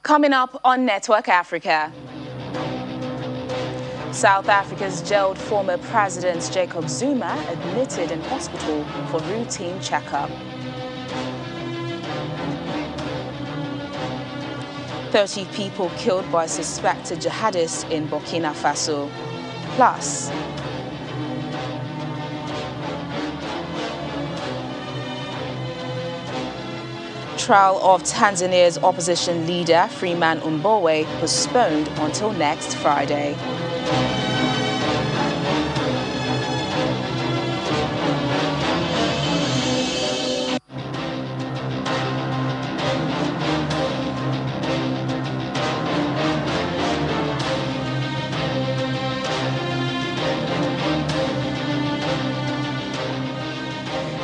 Coming up on Network Africa. South Africa's jailed former President Jacob Zuma admitted in hospital for routine checkup. 30 people killed by suspected jihadists in Burkina Faso. Plus, trial of Tanzania's opposition leader Freeman Mbowe postponed until next Friday.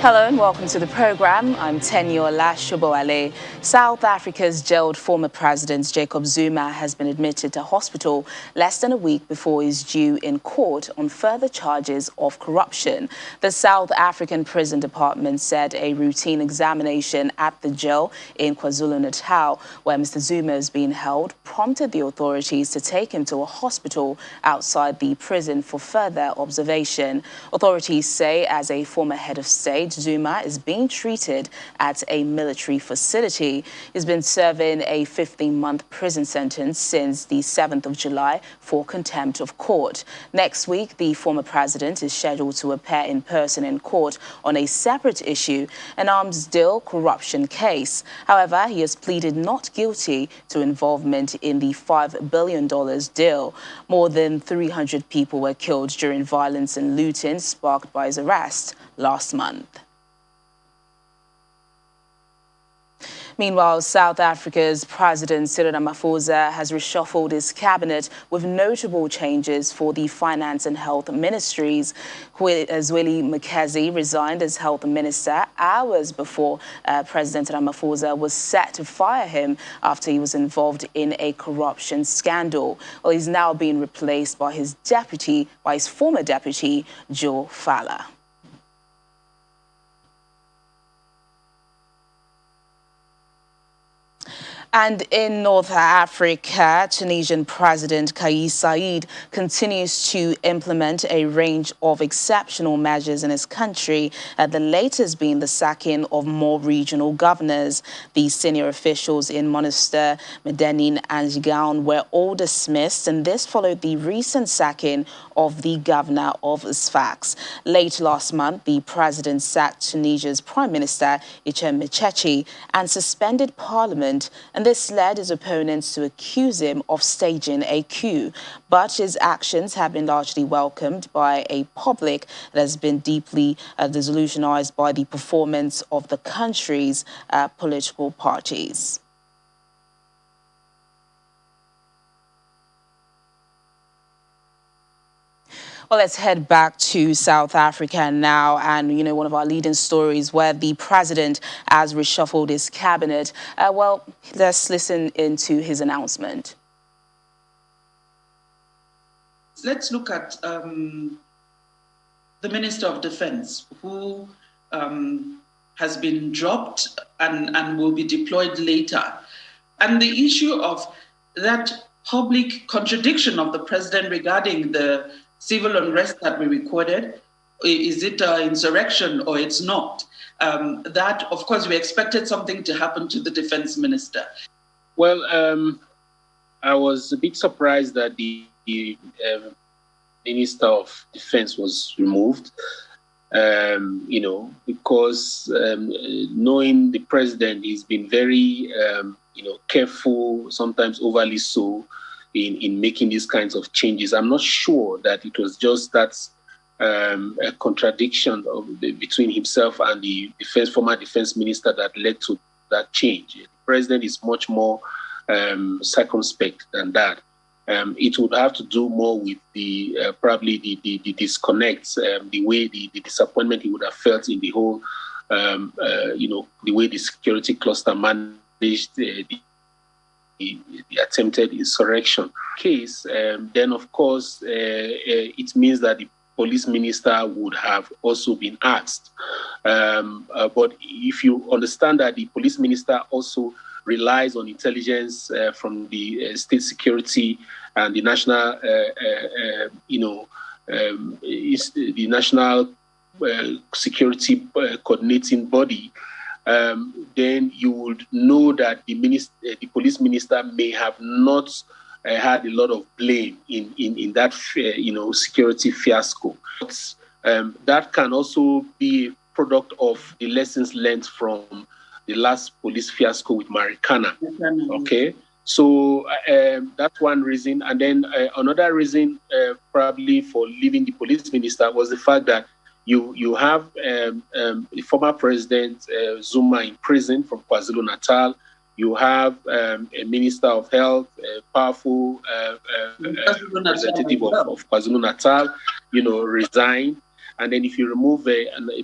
Hello and welcome to the program. I'm Tenyola Shoboale. South Africa's jailed former President Jacob Zuma has been admitted to hospital less than a week before he's due in court on further charges of corruption. The South African Prison Department said a routine examination at the jail in KwaZulu-Natal, where Mr. Zuma is being held, prompted the authorities to take him to a hospital outside the prison for further observation. Authorities say as a former head of state, Zuma is being treated at a military facility. He's been serving a 15-month prison sentence since the 7th of July for contempt of court. Next week, the former president is scheduled to appear in person in court on a separate issue, an arms deal corruption case. However, he has pleaded not guilty to involvement in the $5 billion deal. More than 300 people were killed during violence and looting sparked by his arrest last month. Meanwhile, South Africa's President Cyril Ramaphosa has reshuffled his cabinet with notable changes for the finance and health ministries. Zweli Mkhize resigned as health minister hours before President Ramaphosa was set to fire him after he was involved in a corruption scandal. Well, he's now being replaced by his former deputy, Joe Fala. And in North Africa, Tunisian President Kais Saied continues to implement a range of exceptional measures in his country, the latest being the sacking of more regional governors. The senior officials in Monastir, Medellin and Jigaon were all dismissed, and this followed the recent sacking of the governor of Sfax. Late last month, the president sacked Tunisia's Prime Minister, Ichem Mechechi, and suspended parliament. And this led his opponents to accuse him of staging a coup. But his actions have been largely welcomed by a public that has been deeply disillusionized by the performance of the country's political parties. Well, let's head back to South Africa now, and one of our leading stories where the president has reshuffled his cabinet. Well, let's listen into his announcement. Let's look at the Minister of Defense, who has been dropped and will be deployed later. And the issue of that public contradiction of the president regarding the civil unrest that we recorded, is it insurrection or it's not? That, of course, we expected something to happen to the defense minister. Well, I was a bit surprised that the Minister of Defense was removed, because knowing the president, he's been very, careful, sometimes overly so, in making these kinds of changes. I'm not sure that it was just that a contradiction between himself and the former defense minister that led to that change. The president is much more circumspect than that. It would have to do more with the probably the disconnects, the way the disappointment he would have felt in the whole, the way the security cluster managed the attempted insurrection case. Then, of course, it means that the police minister would have also been asked. But if you understand that the police minister also relies on intelligence from the state security and the national, the national security coordinating body, then you would know that the police minister may have not had a lot of blame in that security fiasco. That can also be a product of the lessons learned from the last police fiasco with Marikana. Okay, so that's one reason. And then another reason probably for leaving the police minister was the fact that you have the former president Zuma in prison from KwaZulu-Natal. You have a minister of health, a powerful representative of KwaZulu-Natal, resign. And then if you remove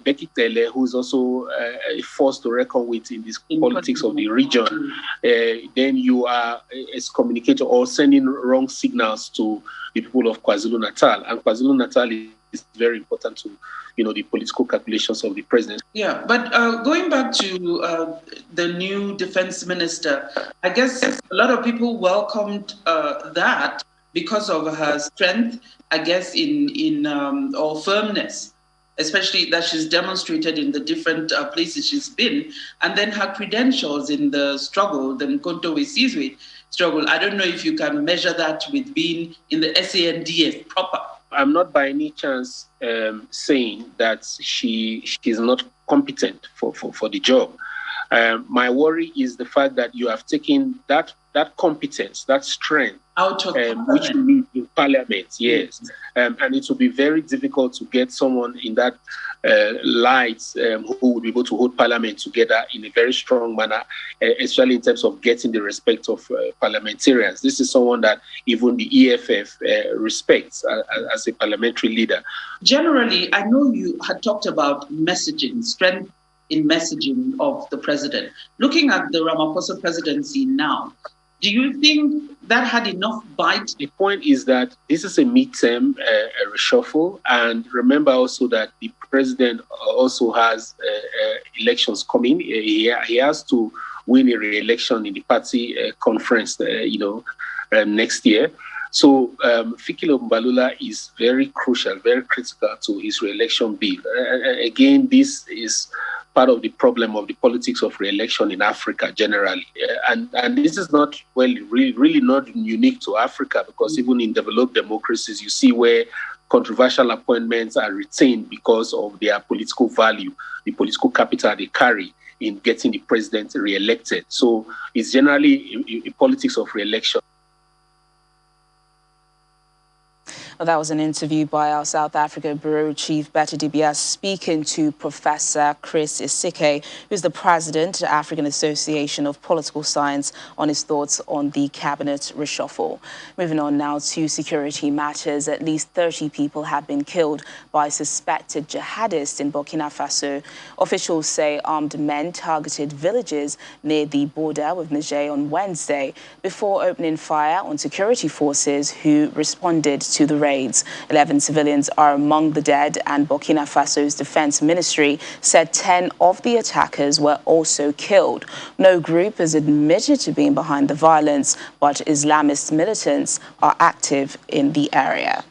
Becky Tele, who is also a force to reckon with in this politics of the region, then you are excommunicated or sending wrong signals to the people of KwaZulu-Natal. And KwaZulu-Natal is very important to, the political calculations of the president. Yeah, but going back to the new defense minister, I guess a lot of people welcomed that because of her strength, I guess, or firmness, especially that she's demonstrated in the different places she's been, and then her credentials in the struggle, the Mkonto Wesizwe struggle. I don't know if you can measure that with being in the SANDF proper. I'm not by any chance saying that she's not competent for the job. My worry is the fact that you have taken that competence, that strength, out of which you need in parliament, yes. And it will be very difficult to get someone in that light who would be able to hold parliament together in a very strong manner, especially in terms of getting the respect of parliamentarians. This is someone that even the EFF respects as a parliamentary leader. Generally, I know you had talked about messaging, strength in messaging of the president. Looking at the Ramaphosa presidency now, do you think that had enough bite? The point is that this is a midterm reshuffle, and remember also that the president also has elections coming. He has to win a re-election in the party conference, next year. So Fikile Mbalula is very crucial, very critical to his re-election bid. Again, this is part of the problem of the politics of re-election in Africa generally. And this is not, really not unique to Africa, because even in developed democracies, you see where controversial appointments are retained because of their political value, the political capital they carry in getting the president re-elected. So it's generally a politics of re-election. Well, that was an interview by our South Africa Bureau Chief, Betty Dibia, speaking to Professor Chris Isike, who's the president of the African Association of Political Science, on his thoughts on the cabinet reshuffle. Moving on now to security matters. At least 30 people have been killed by suspected jihadists in Burkina Faso. Officials say armed men targeted villages near the border with Niger on Wednesday before opening fire on security forces who responded to the raids. 11 civilians are among the dead, and Burkina Faso's defense ministry said 10 of the attackers were also killed. No group has admitted to being behind the violence, but Islamist militants are active in the area.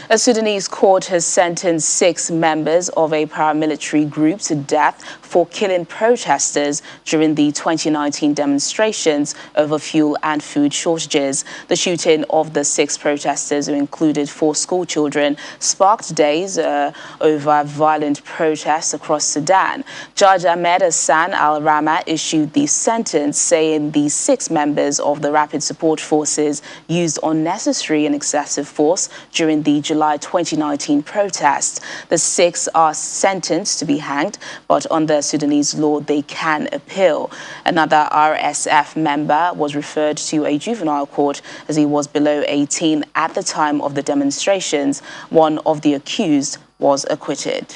A Sudanese court has sentenced 6 members of a paramilitary group to death for killing protesters during the 2019 demonstrations over fuel and food shortages. The shooting of the 6 protesters, who included 4 school children, sparked days over violent protests across Sudan. Judge Ahmed Hassan Al-Rama issued the sentence, saying the 6 members of the Rapid Support Forces used unnecessary and excessive force during the July 2019 protests. The 6 are sentenced to be hanged, but under Sudanese law, they can appeal. Another RSF member was referred to a juvenile court as he was below 18 at the time of the demonstrations. One of the accused was acquitted.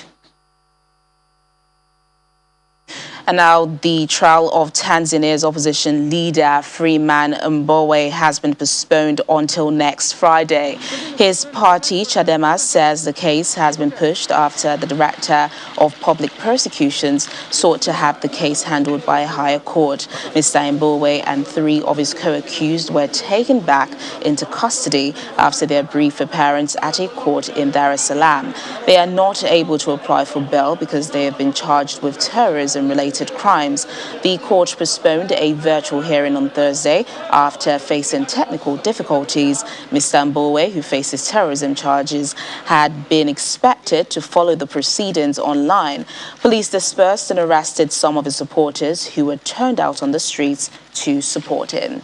And now the trial of Tanzania's opposition leader, Freeman Mbowe, has been postponed until next Friday. His party, Chadema, says the case has been pushed after the director of public prosecutions sought to have the case handled by a higher court. Mr. Mbowe and 3 of his co-accused were taken back into custody after their brief appearance at a court in Dar es Salaam. They are not able to apply for bail because they have been charged with terrorism-related crimes. The court postponed a virtual hearing on Thursday after facing technical difficulties. Mr. Mbowe, who faces terrorism charges, had been expected to follow the proceedings online. Police dispersed and arrested some of his supporters who were turned out on the streets to support him.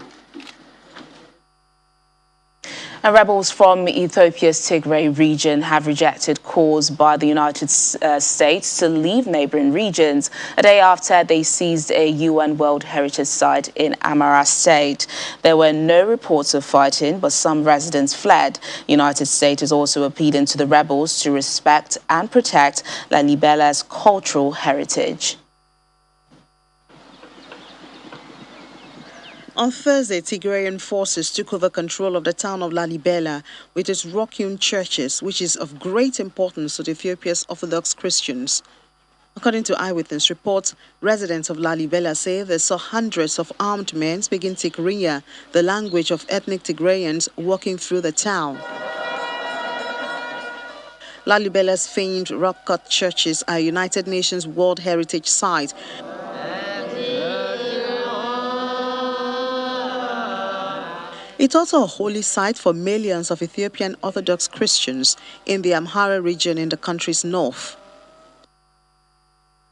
And rebels from Ethiopia's Tigray region have rejected calls by the United States to leave neighboring regions a day after they seized a UN World Heritage Site in Amhara State. There were no reports of fighting, but some residents fled. The United States is also appealing to the rebels to respect and protect Lalibela's cultural heritage. On Thursday, Tigrayan forces took over control of the town of Lalibela with its rock-hewn churches, which is of great importance to Ethiopia's Orthodox Christians. According to eyewitness reports, residents of Lalibela say they saw hundreds of armed men speaking Tigrinya, the language of ethnic Tigrayans, walking through the town. Lalibela's famed rock-cut churches are a United Nations World Heritage Site. It's also a holy site for millions of Ethiopian Orthodox Christians in the Amhara region in the country's north.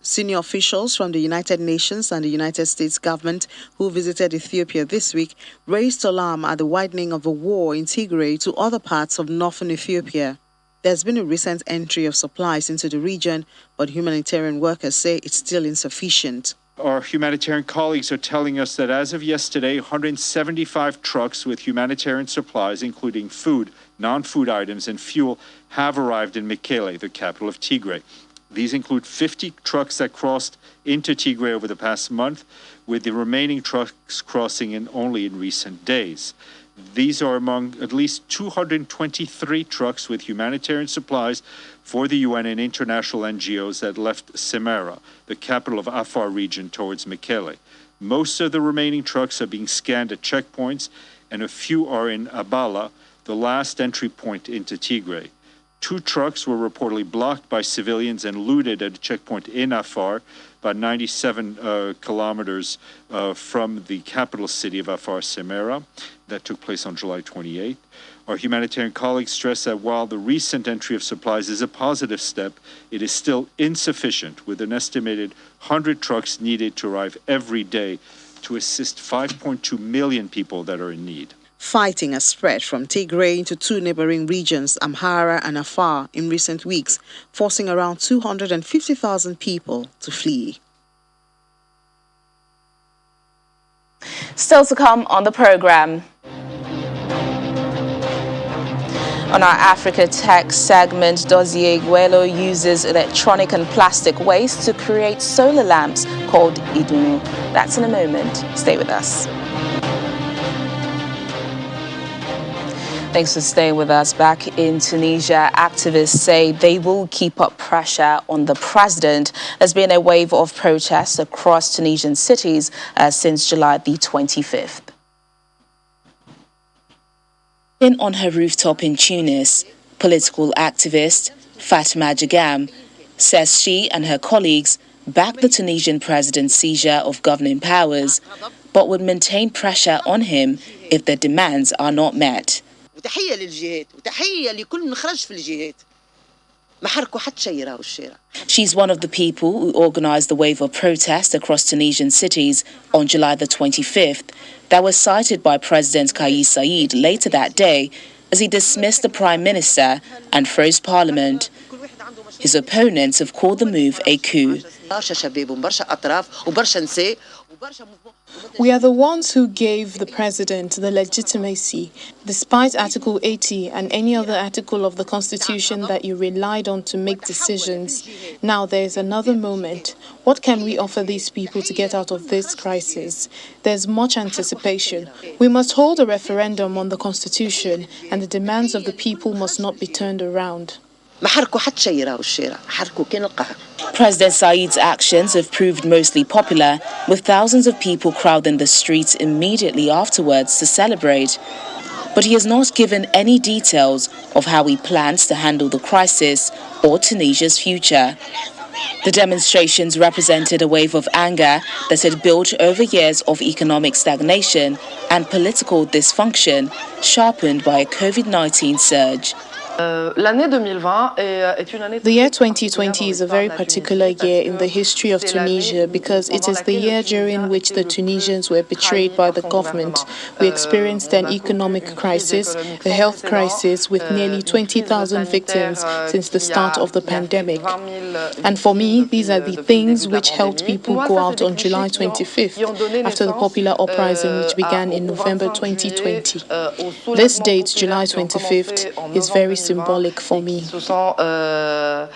Senior officials from the United Nations and the United States government who visited Ethiopia this week raised alarm at the widening of the war in Tigray to other parts of northern Ethiopia. There's been a recent entry of supplies into the region, but humanitarian workers say it's still insufficient. Our humanitarian colleagues are telling us that as of yesterday, 175 trucks with humanitarian supplies, including food, non-food items, and fuel, have arrived in Mekele, the capital of Tigray. These include 50 trucks that crossed into Tigray over the past month, with the remaining trucks crossing in only in recent days. These are among at least 223 trucks with humanitarian supplies for the UN and international NGOs that left Semera, the capital of Afar region, towards Mekele. Most of the remaining trucks are being scanned at checkpoints, and a few are in Abala, the last entry point into Tigray. 2 trucks were reportedly blocked by civilians and looted at a checkpoint in Afar, about 97 kilometers from the capital city of Afar, Semera. That took place on July 28th. Our humanitarian colleagues stress that while the recent entry of supplies is a positive step, it is still insufficient, with an estimated 100 trucks needed to arrive every day to assist 5.2 million people that are in need. Fighting has spread from Tigray into 2 neighboring regions, Amhara and Afar, in recent weeks, forcing around 250,000 people to flee. Still to come on the program. On our Africa Tech segment, Dozie Guelo uses electronic and plastic waste to create solar lamps called Idunu. That's in a moment. Stay with us. Thanks for staying with us. Back in Tunisia, activists say they will keep up pressure on the president. There's been a wave of protests across Tunisian cities since July the 25th. On her rooftop in Tunis, political activist Fatima Jagam says she and her colleagues back the Tunisian president's seizure of governing powers, but would maintain pressure on him if their demands are not met. وتحية للجهات وتحية لكل من خرج في الجهات ما حركوا حتى شيء يراو الشارع. She's one of the people who organized the wave of protests across Tunisian cities on July the 25th that was cited by President Kais Saied later that day as he dismissed the prime minister and froze parliament. His opponents have called the move a coup. برشا شباب وبرشا أطراف وبرشا نساء We are the ones who gave the president the legitimacy, despite Article 80 and any other article of the Constitution that you relied on to make decisions. Now there is another moment. What can we offer these people to get out of this crisis? There's much anticipation. We must hold a referendum on the Constitution, and the demands of the people must not be turned around. President Said's actions have proved mostly popular, with thousands of people crowding the streets immediately afterwards to celebrate. But he has not given any details of how he plans to handle the crisis or Tunisia's future. The demonstrations represented a wave of anger that had built over years of economic stagnation and political dysfunction, sharpened by a COVID-19 surge. The year 2020 is a very particular year in the history of Tunisia because it is the year during which the Tunisians were betrayed by the government. We experienced an economic crisis, a health crisis with nearly 20,000 victims since the start of the pandemic. And for me, these are the things which helped people go out on July 25th after the popular uprising which began in November 2020. This date, July 25th, is very symbolic for me. Though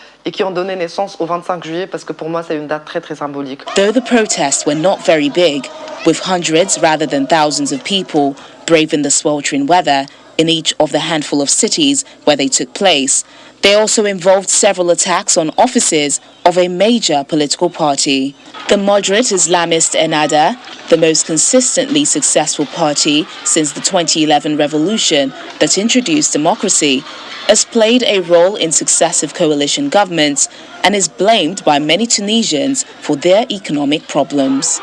the protests were not very big, with hundreds rather than thousands of people braving the sweltering weather in each of the handful of cities where they took place, they also involved several attacks on offices of a major political party. The moderate Islamist Ennahda, the most consistently successful party since the 2011 revolution that introduced democracy, has played a role in successive coalition governments and is blamed by many Tunisians for their economic problems.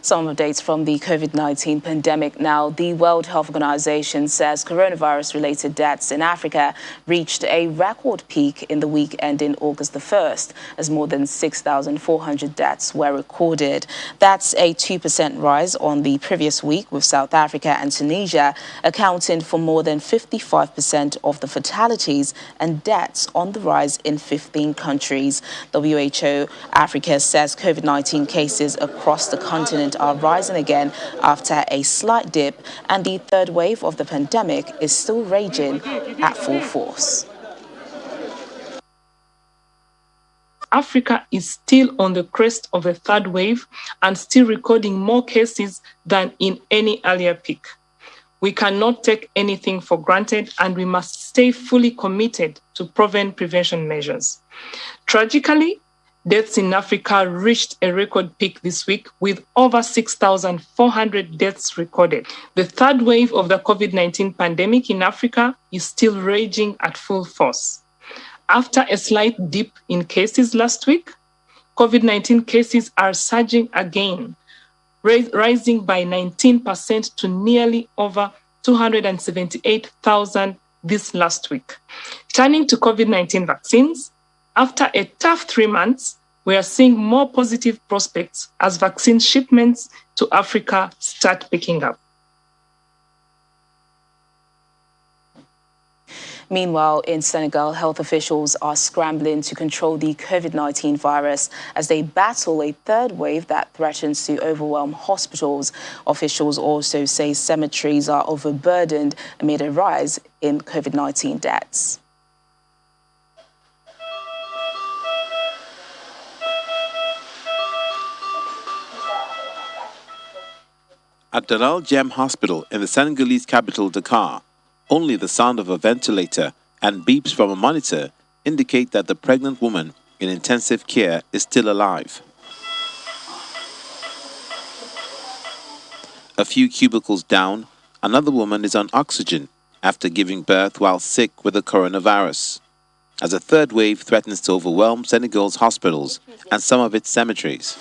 Some updates from the COVID-19 pandemic now. The World Health Organization says coronavirus-related deaths in Africa reached a record peak in the week ending August the 1st, as more than 6,400 deaths were recorded. That's a 2% rise on the previous week, with South Africa and Tunisia accounting for more than 55% of the fatalities and deaths on the rise in 15 countries. WHO Africa says COVID-19 cases across the continent are rising again after a slight dip, and the third wave of the pandemic is still raging at full force. Africa is still on the crest of a third wave and still recording more cases than in any earlier peak. We cannot take anything for granted, and we must stay fully committed to proven prevention measures. Tragically, deaths in Africa reached a record peak this week, with over 6,400 deaths recorded. The third wave of the COVID-19 pandemic in Africa is still raging at full force. After a slight dip in cases last week, COVID-19 cases are surging again, rising by 19% to nearly over 278,000 this last week. Turning to COVID-19 vaccines, after a tough 3 months, we are seeing more positive prospects as vaccine shipments to Africa start picking up. Meanwhile, in Senegal, health officials are scrambling to control the COVID-19 virus as they battle a third wave that threatens to overwhelm hospitals. Officials also say cemeteries are overburdened amid a rise in COVID-19 deaths. At Dalal Jem Hospital in the Senegalese capital Dakar, only the sound of a ventilator and beeps from a monitor indicate that the pregnant woman in intensive care is still alive. A few cubicles down, another woman is on oxygen after giving birth while sick with the coronavirus, as a third wave threatens to overwhelm Senegal's hospitals and some of its cemeteries.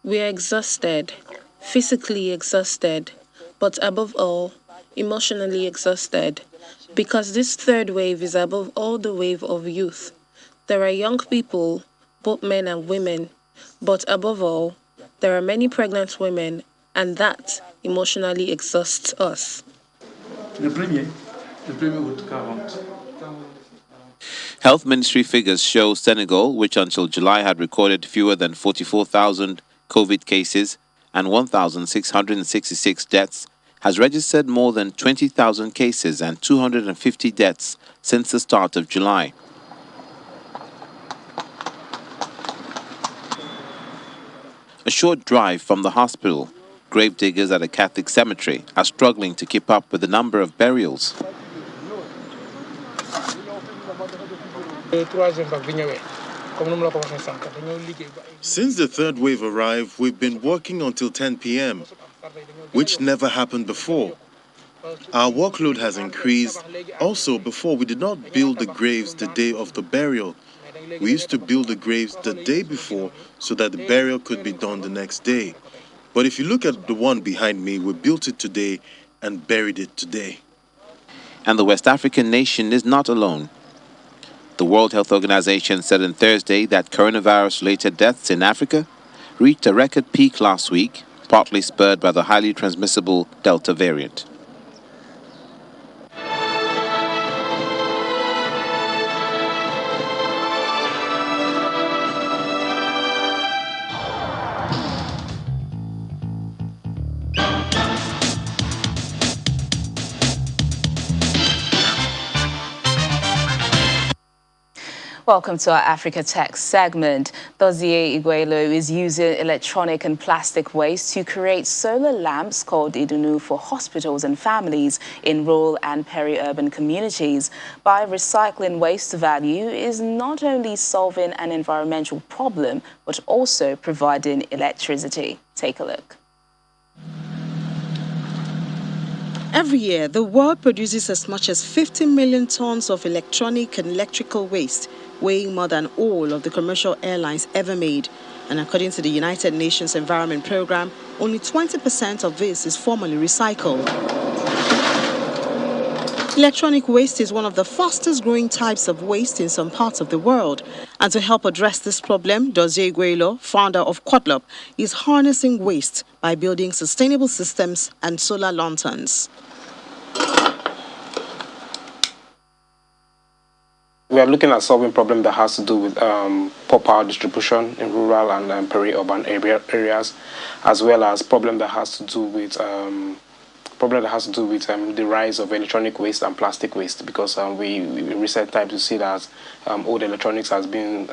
We are exhausted, physically exhausted, but above all, emotionally exhausted, because this third wave is above all the wave of youth. There are young people, both men and women, but above all, there are many pregnant women and that emotionally exhausts us. Health Ministry figures show Senegal, which until July had recorded fewer than 44,000 COVID cases and 1,666 deaths, has registered more than 20,000 cases and 250 deaths since the start of July. A short drive from the hospital, gravediggers at a Catholic cemetery are struggling to keep up with the number of burials. Since the third wave arrived, we've been working until 10 p.m., which never happened before. Our workload has increased. Also, before, we did not build the graves the day of the burial. We used to build the graves the day before so that the burial could be done the next day. But if you look at the one behind me, we built it today and buried it today. And the West African nation is not alone. The World Health Organization said on Thursday that coronavirus-related deaths in Africa reached a record peak last week, partly spurred by the highly transmissible Delta variant. Welcome to our Africa Tech segment. Dozie Iguelo is using electronic and plastic waste to create solar lamps called Idunu for hospitals and families in rural and peri-urban communities. By recycling waste value is not only solving an environmental problem, but also providing electricity. Take a look. Every year, the world produces as much as 50 million tons of electronic and electrical waste, weighing more than all of the commercial airlines ever made. And according to the United Nations Environment Programme, only 20% of this is formally recycled. Electronic waste is one of the fastest growing types of waste in some parts of the world. And to help address this problem, Dozie Iguelo, founder of Quadlup, is harnessing waste by building sustainable systems and solar lanterns. We are looking at solving a problem that has to do with poor power distribution in rural and peri-urban areas, as well as problem that has to do with the rise of electronic waste and plastic waste. Because we in recent times we see that old electronics has been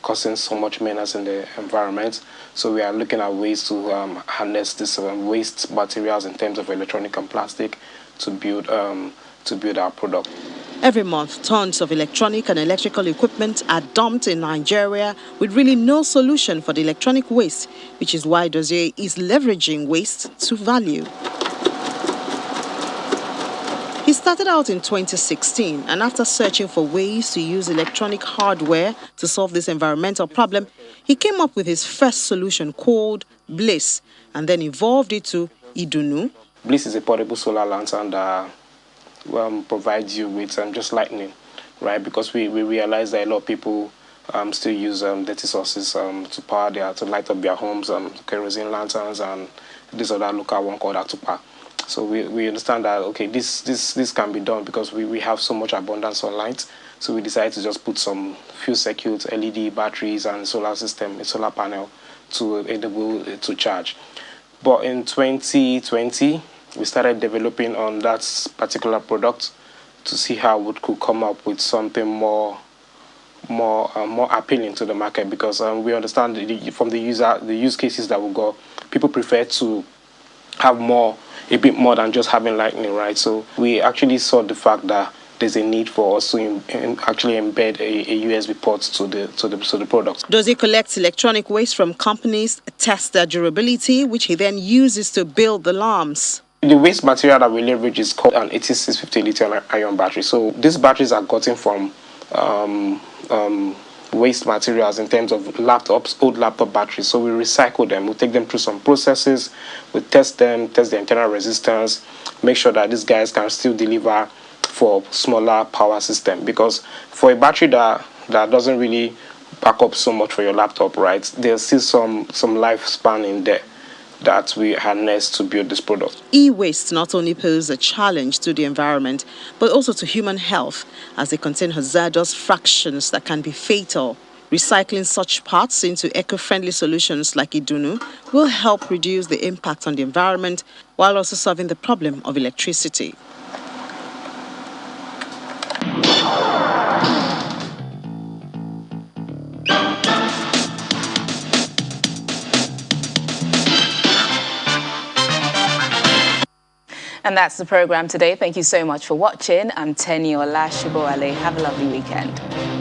causing so much menace in the environment. So we are looking at ways to harness this waste materials in terms of electronic and plastic to build our product. Every month, tons of electronic and electrical equipment are dumped in Nigeria with really no solution for the electronic waste, which is why Dozie is leveraging waste to value. He started out in 2016, and after searching for ways to use electronic hardware to solve this environmental problem, he came up with his first solution called Bliss, and then evolved it to Idunu. Bliss is a portable solar lantern that provides you with just lightning, right? Because we realize that a lot of people still use dirty sources to light up their homes, kerosene lanterns, and this other local one called Atupa. So we understand that, okay, this can be done because we have so much abundance of light. So we decided to just put some few circuits, LED batteries, and solar system, a solar panel to enable it to charge. But in 2020, we started developing on that particular product to see how we could come up with something more appealing to the market, because we understand from the use cases that we got, people prefer to have a bit more than just having lightning, right? So we actually saw the fact that there's a need for us to actually embed a USB port to the product. Dozie collects electronic waste from companies, tests their durability, which he then uses to build the lamps. The waste material that we leverage is called an 8650 lithium-ion battery. So these batteries are gotten from waste materials in terms of laptops, old laptop batteries. So we recycle them. We take them through some processes. We test them, test the internal resistance, make sure that these guys can still deliver for smaller power system. Because for a battery that doesn't really back up so much for your laptop, right, there's still some lifespan in there. that we harness to build this product. E-waste not only pose a challenge to the environment, but also to human health, as they contain hazardous fractions that can be fatal. Recycling such parts into eco-friendly solutions like Idunu will help reduce the impact on the environment while also solving the problem of electricity. And that's the program today. Thank you so much for watching. I'm Teniola Shiboale. Have a lovely weekend.